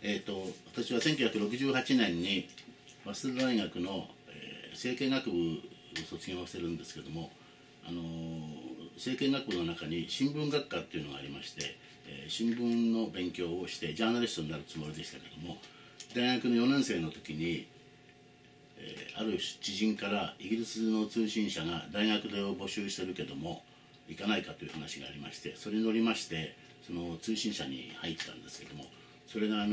私は1968年に早稲田大学の、政経学部を卒業してるんですけども、政経学部の中に新聞学科っていうのがありまして、新聞の勉強をしてジャーナリストになるつもりでしたけども、大学の4年生の時に、ある知人からイギリスの通信社が大学で募集してるけども行かないかという話がありまして、それに乗りましてその通信社に入ったんですけども、それが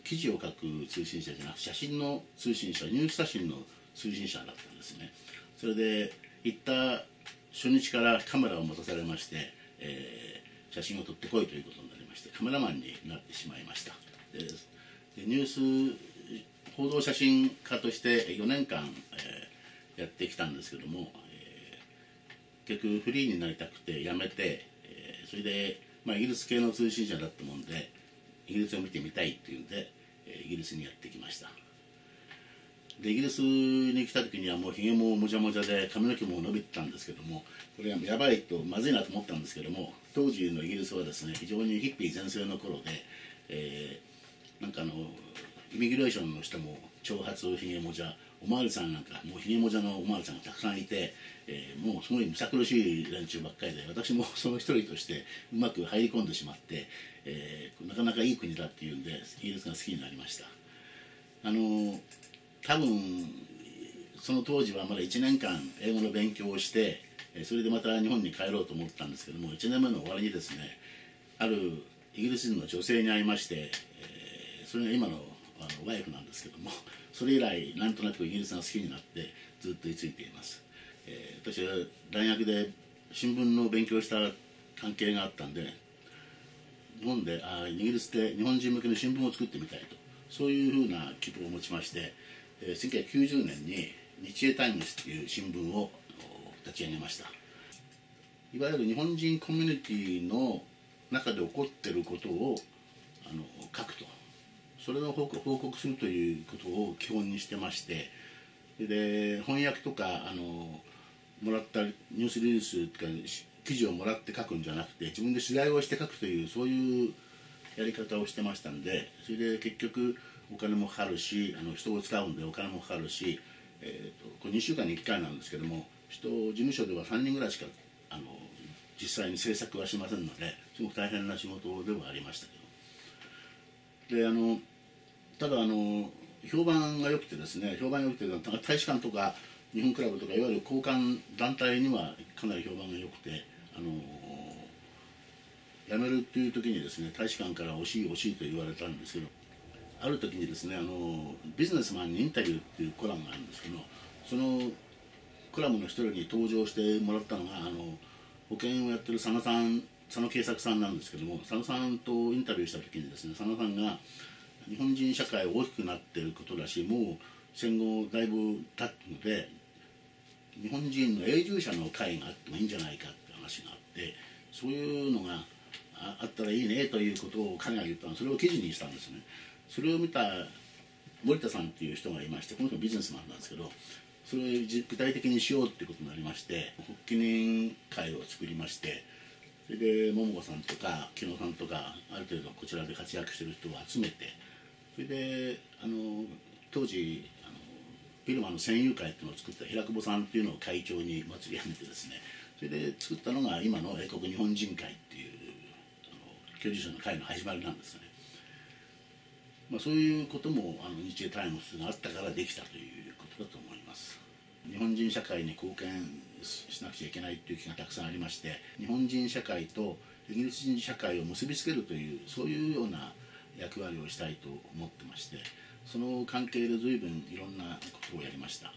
記事を書く通信社じゃなく写真の通信社、ニュース写真の通信社だったんですね。それで行った初日からカメラを持たされまして、写真を撮ってこいということになりまして、カメラマンになってしまいました。でニュース報道写真家として4年間、やってきたんですけども、結局フリーになりたくて辞めて、それで、イギリス系の通信社だったもんでイギリスを見てみたいっていうんで、イギリスにやってきました。でイギリスに来た時にはもうひげももじゃもじゃで髪の毛も伸びてたんですけども、これはやばいとまずいなと思ったんですけども、当時のイギリスはですね非常にヒッピー全盛の頃で、なんかイミグレーションの人も長髪ひげもじゃ、おまわりさんなんかもうひげもじゃのおまわりさんがたくさんいて、もうすごいむさ苦しい連中ばっかりで、私もその一人としてうまく入り込んでしまって、なかなかいい国だっていうんでイギリスが好きになりました。多分その当時はまだ1年間英語の勉強をして、それでまた日本に帰ろうと思ったんですけども、1年目の終わりにですね、あるイギリス人の女性に会いまして、それが今のワイフなんですけども、それ以来なんとなくイギリスが好きになってずっと居ついています。私は大学で新聞の勉強をした関係があったんで、日本でイギリスで日本人向けの新聞を作ってみたいと、そういうふうな希望を持ちまして、1990年に日英タイムズという新聞を立ち上げました。いわゆる日本人コミュニティの中で起こっていることを書くと、それを報告するということを基本にしてまして、で翻訳とかもらったニュースリリースとか記事をもらって書くんじゃなくて、自分で取材をして書くというそういうやり方をしてましたんで、それで結局お金もかかるし、人を使うんでお金もかかるし、これ2週間に1回なんですけども、事務所では3人ぐらいしか実際に制作はしませんので、すごく大変な仕事ではありましたけど、でただ評判が良くてですね、評判が良くて大使館とか日本クラブとかいわゆる交換団体にはかなり評判が良くて、辞めるっていう時にですね、大使館から惜しい惜しいと言われたんですけど、ある時にですねビジネスマンにインタビューっていうコラムがあるんですけど、そのコラムの一人に登場してもらったのが保険をやってる佐野慶作さんなんですけども、佐野さんとインタビューした時にですね、佐野さんが日本人社会大きくなっていることだし、もう戦後だいぶ経つので日本人の永住者の会があってもいいんじゃないかって話があって、そういうのがあったらいいねということを彼が言ったので、それを記事にしたんですね。それを見た森田さんっていう人がいまして、この人ビジネスマンなんですけど、それを具体的にしようっていうことになりまして、発起人会を作りまして、それで桃子さんとか木野さんとかある程度こちらで活躍してる人を集めて、それで当時ビルマの戦友会っていうのを作った平久保さんっていうのを会長に祭り上げてですね、それで作ったのが今の英国日本人会っていう居住者の会の始まりなんですね。そういうことも日英タイムズがあったからできたということだと思います。日本人社会に貢献しなくちゃいけないという気がたくさんありまして、日本人社会とイギリス人社会を結びつけるというそういうような役割をしたいと思ってまして、その関係で随分いろんなことをやりました。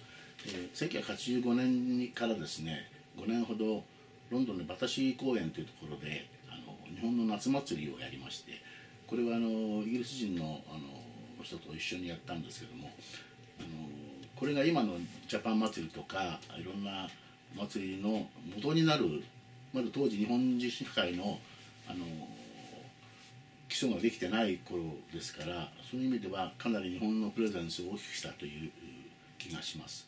1985年からですね5年ほどロンドンのバタシー公園というところで日本の夏祭りをやりまして、これはイギリス人の人と一緒にやったんですけども、これが今のジャパン祭りとかいろんな祭りの元になる、まだ当時日本人社会の基礎ができてない頃ですから、そういう意味ではかなり日本のプレゼンスを大きくしたという気がします。